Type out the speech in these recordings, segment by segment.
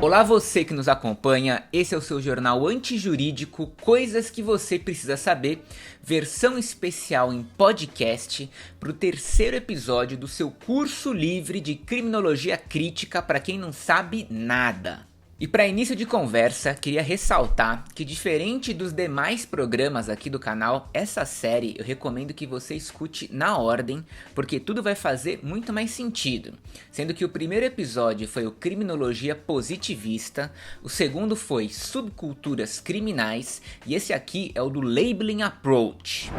Olá você que nos acompanha, esse é o seu jornal antijurídico Coisas que você precisa saber, versão especial em podcast para o terceiro episódio do seu curso livre de criminologia crítica para quem não sabe nada. E para início de conversa, queria ressaltar que diferente dos demais programas aqui do canal, essa série eu recomendo que você escute na ordem, porque tudo vai fazer muito mais sentido. Sendo que o primeiro episódio foi o Criminologia Positivista, o segundo foi Subculturas Criminais e esse aqui é o do Labeling Approach.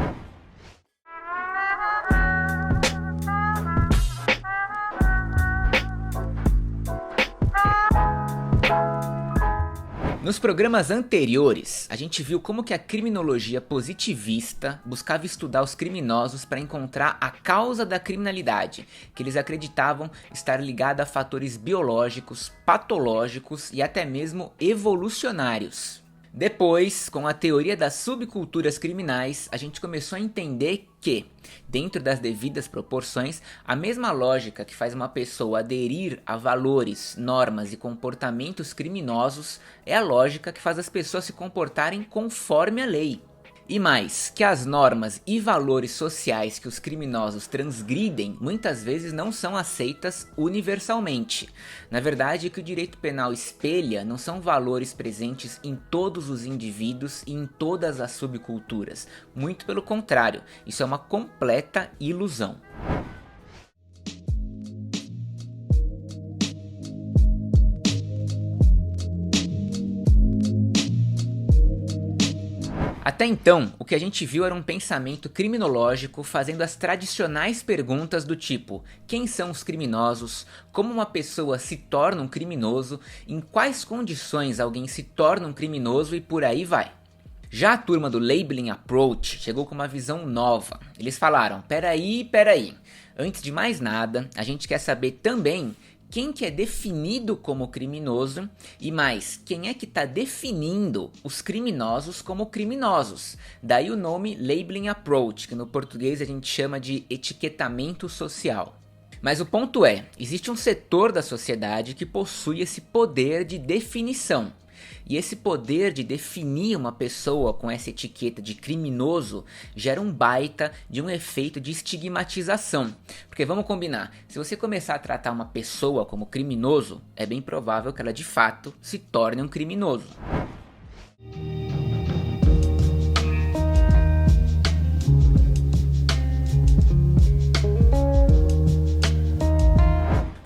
Nos programas anteriores, a gente viu como que a criminologia positivista buscava estudar os criminosos para encontrar a causa da criminalidade, que eles acreditavam estar ligada a fatores biológicos, patológicos e até mesmo evolucionários. Depois, com a teoria das subculturas criminais, a gente começou a entender que, dentro das devidas proporções, a mesma lógica que faz uma pessoa aderir a valores, normas e comportamentos criminosos é a lógica que faz as pessoas se comportarem conforme a lei. E mais, que as normas e valores sociais que os criminosos transgridem muitas vezes não são aceitas universalmente. Na verdade, o que o direito penal espelha não são valores presentes em todos os indivíduos e em todas as subculturas. Muito pelo contrário, isso é uma completa ilusão. Até então, o que a gente viu era um pensamento criminológico fazendo as tradicionais perguntas do tipo: quem são os criminosos, como uma pessoa se torna um criminoso, em quais condições alguém se torna um criminoso e por aí vai. Já a turma do Labeling Approach chegou com uma visão nova. Eles falaram: peraí, antes de mais nada, a gente quer saber também quem que é definido como criminoso e mais, quem é que está definindo os criminosos como criminosos. Daí o nome Labeling Approach, que no português a gente chama de etiquetamento social. Mas o ponto é, existe um setor da sociedade que possui esse poder de definição. E esse poder de definir uma pessoa com essa etiqueta de criminoso gera um baita de um efeito de estigmatização. Porque vamos combinar, se você começar a tratar uma pessoa como criminoso, é bem provável que ela de fato se torne um criminoso.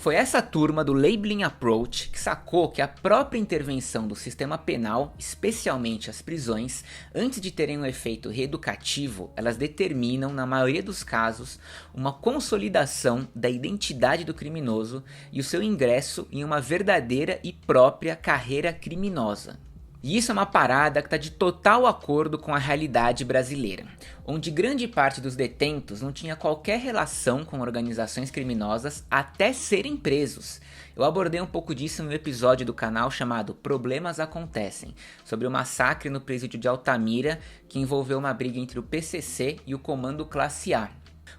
Foi essa turma do Labeling Approach que sacou que a própria intervenção do sistema penal, especialmente as prisões, antes de terem um efeito reeducativo, elas determinam, na maioria dos casos, uma consolidação da identidade do criminoso e o seu ingresso em uma verdadeira e própria carreira criminosa. E isso é uma parada que está de total acordo com a realidade brasileira, onde grande parte dos detentos não tinha qualquer relação com organizações criminosas até serem presos. Eu abordei um pouco disso no episódio do canal chamado Problemas Acontecem, sobre o massacre no presídio de Altamira, que envolveu uma briga entre o PCC e o Comando Classe A.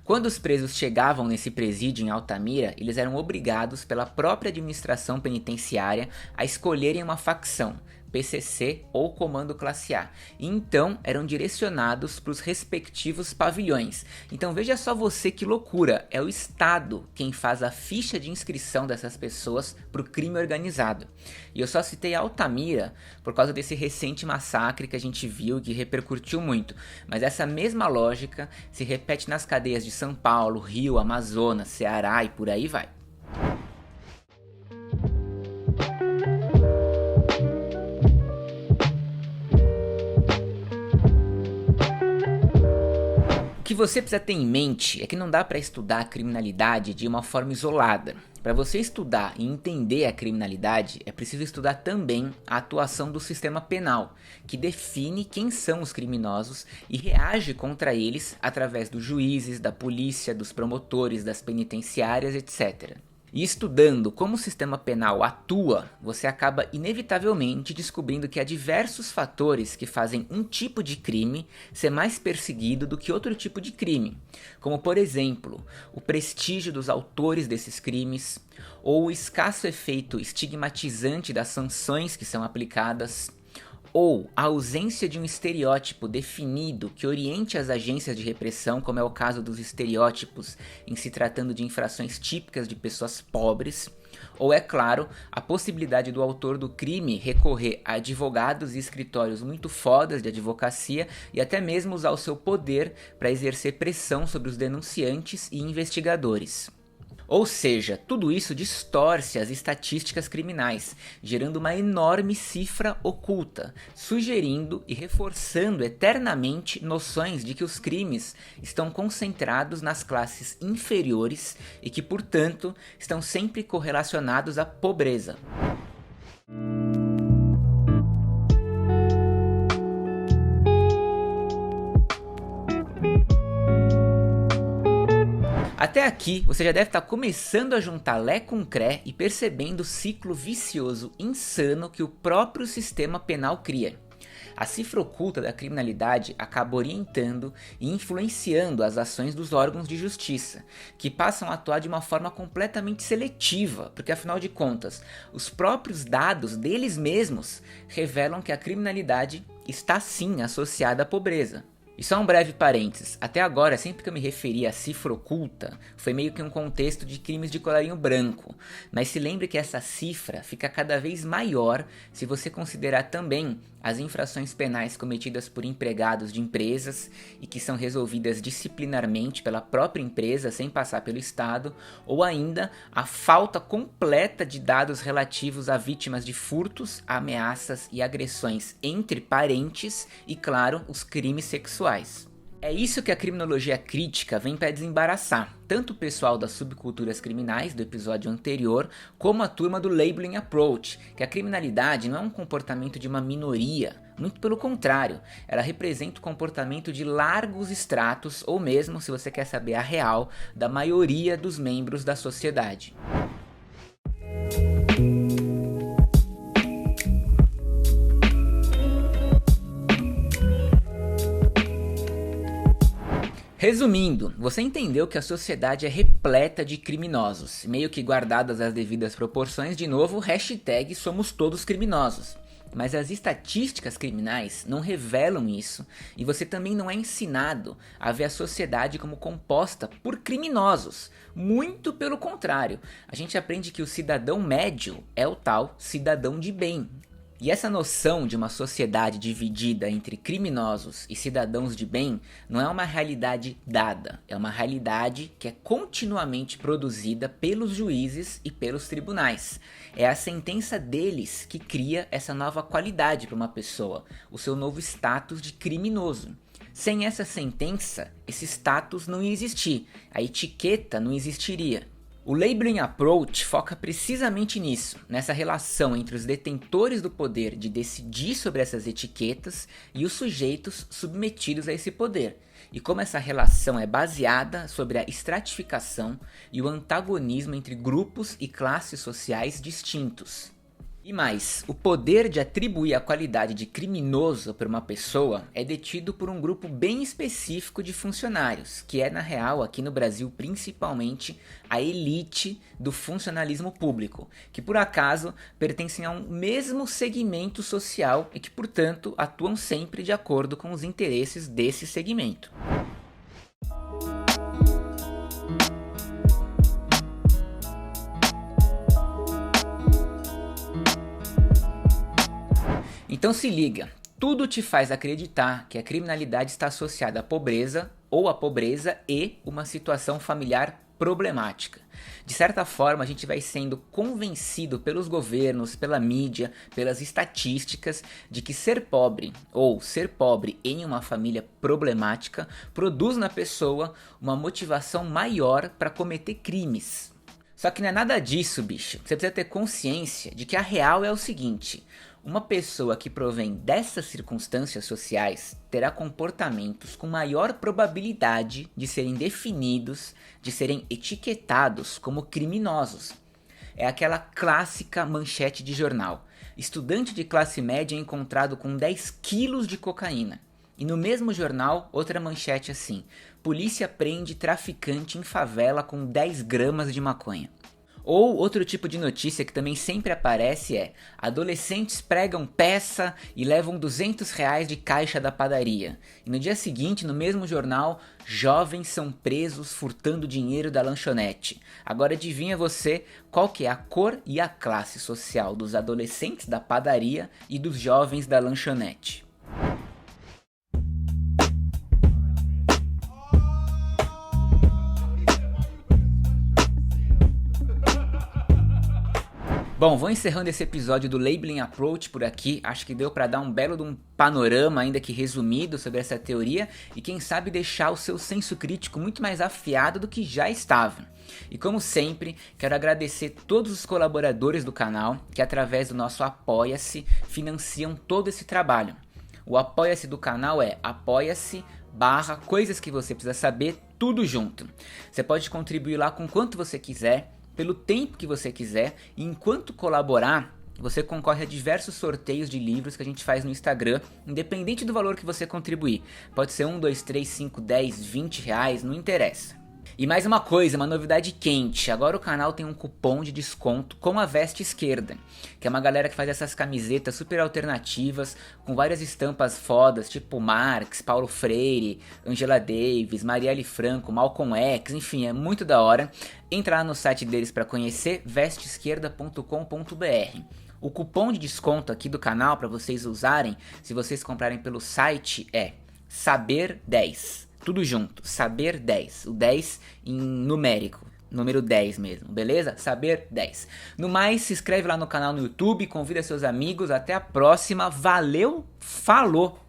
Quando os presos chegavam nesse presídio em Altamira, eles eram obrigados pela própria administração penitenciária a escolherem uma facção, PCC ou Comando Classe A, e então eram direcionados para os respectivos pavilhões. Então veja só você que loucura, é o Estado quem faz a ficha de inscrição dessas pessoas para o crime organizado. E eu só citei Altamira por causa desse recente massacre que a gente viu e que repercutiu muito, mas essa mesma lógica se repete nas cadeias de São Paulo, Rio, Amazonas, Ceará e por aí vai. O que você precisa ter em mente é que não dá para estudar a criminalidade de uma forma isolada. Para você estudar e entender a criminalidade, é preciso estudar também a atuação do sistema penal, que define quem são os criminosos e reage contra eles através dos juízes, da polícia, dos promotores, das penitenciárias, etc. E estudando como o sistema penal atua, você acaba inevitavelmente descobrindo que há diversos fatores que fazem um tipo de crime ser mais perseguido do que outro tipo de crime, como por exemplo, o prestígio dos autores desses crimes, ou o escasso efeito estigmatizante das sanções que são aplicadas, ou a ausência de um estereótipo definido que oriente as agências de repressão, como é o caso dos estereótipos em se tratando de infrações típicas de pessoas pobres, ou é claro, a possibilidade do autor do crime recorrer a advogados e escritórios muito fodas de advocacia e até mesmo usar o seu poder para exercer pressão sobre os denunciantes e investigadores. Ou seja, tudo isso distorce as estatísticas criminais, gerando uma enorme cifra oculta, sugerindo e reforçando eternamente noções de que os crimes estão concentrados nas classes inferiores e que, portanto, estão sempre correlacionados à pobreza. Até aqui, você já deve estar começando a juntar Lé com Cré e percebendo o ciclo vicioso insano que o próprio sistema penal cria. A cifra oculta da criminalidade acaba orientando e influenciando as ações dos órgãos de justiça, que passam a atuar de uma forma completamente seletiva, porque afinal de contas, os próprios dados deles mesmos revelam que a criminalidade está sim associada à pobreza. E só um breve parênteses, até agora sempre que eu me referi a cifra oculta, foi meio que um contexto de crimes de colarinho branco, mas se lembre que essa cifra fica cada vez maior se você considerar também as infrações penais cometidas por empregados de empresas e que são resolvidas disciplinarmente pela própria empresa sem passar pelo Estado, ou ainda a falta completa de dados relativos a vítimas de furtos, ameaças e agressões entre parentes e, claro, os crimes sexuais. É isso que a criminologia crítica vem para desembaraçar, tanto o pessoal das subculturas criminais do episódio anterior, como a turma do Labeling Approach, que a criminalidade não é um comportamento de uma minoria, muito pelo contrário, ela representa o comportamento de largos estratos, ou mesmo, se você quer saber a real, da maioria dos membros da sociedade. Resumindo, você entendeu que a sociedade é repleta de criminosos, meio que guardadas as devidas proporções, de novo, hashtag somos todos criminosos. Mas as estatísticas criminais não revelam isso e você também não é ensinado a ver a sociedade como composta por criminosos. Muito pelo contrário, a gente aprende que o cidadão médio é o tal cidadão de bem. E essa noção de uma sociedade dividida entre criminosos e cidadãos de bem não é uma realidade dada, é uma realidade que é continuamente produzida pelos juízes e pelos tribunais. É a sentença deles que cria essa nova qualidade para uma pessoa, o seu novo status de criminoso. Sem essa sentença, esse status não ia existir, a etiqueta não existiria. O Labeling Approach foca precisamente nisso, nessa relação entre os detentores do poder de decidir sobre essas etiquetas e os sujeitos submetidos a esse poder, e como essa relação é baseada sobre a estratificação e o antagonismo entre grupos e classes sociais distintos. E mais, o poder de atribuir a qualidade de criminoso para uma pessoa é detido por um grupo bem específico de funcionários, que é na real, aqui no Brasil principalmente, a elite do funcionalismo público, que por acaso pertencem a um mesmo segmento social e que portanto atuam sempre de acordo com os interesses desse segmento. Então se liga, tudo te faz acreditar que a criminalidade está associada à pobreza ou à pobreza e uma situação familiar problemática. De certa forma, a gente vai sendo convencido pelos governos, pela mídia, pelas estatísticas, de que ser pobre ou ser pobre em uma família problemática produz na pessoa uma motivação maior para cometer crimes. Só que não é nada disso, bicho. Você precisa ter consciência de que a real é o seguinte: uma pessoa que provém dessas circunstâncias sociais terá comportamentos com maior probabilidade de serem definidos, de serem etiquetados como criminosos. é aquela clássica manchete de jornal. Estudante de classe média é encontrado com 10 quilos de cocaína. E no mesmo jornal, outra manchete assim: polícia prende traficante em favela com 10 gramas de maconha. Ou outro tipo de notícia que também sempre aparece é: adolescentes pregam peça e levam R$ 200 de caixa da padaria. E no dia seguinte, no mesmo jornal, jovens são presos furtando dinheiro da lanchonete. Agora adivinha você qual que é a cor e a classe social dos adolescentes da padaria e dos jovens da lanchonete? Bom, vou encerrando esse episódio do Labeling Approach por aqui. Acho que deu para dar um belo de um panorama, ainda que resumido, sobre essa teoria e quem sabe deixar o seu senso crítico muito mais afiado do que já estava. E como sempre, quero agradecer todos os colaboradores do canal que através do nosso Apoia-se financiam todo esse trabalho. O Apoia-se do canal é apoia-se/coisas que você precisa saber, tudo junto. Você pode contribuir lá com quanto você quiser, pelo tempo que você quiser, e enquanto colaborar, você concorre a diversos sorteios de livros que a gente faz no Instagram, independente do valor que você contribuir. Pode ser 1, 2, 3, 5, 10, 20 reais, não interessa. E mais uma coisa, uma novidade quente, agora o canal tem um cupom de desconto com a Veste Esquerda, que é uma galera que faz essas camisetas super alternativas, com várias estampas fodas, tipo Marx, Paulo Freire, Angela Davis, Marielle Franco, Malcolm X, enfim, é muito da hora. Entra lá no site deles para conhecer, vesteesquerda.com.br. O cupom de desconto aqui do canal para vocês usarem, se vocês comprarem pelo site, é SABER10. Tudo junto, Saber 10, o 10 em numérico, número 10 mesmo, beleza? Saber 10. No mais, se inscreve lá no canal no YouTube, convida seus amigos, até a próxima, valeu, falou!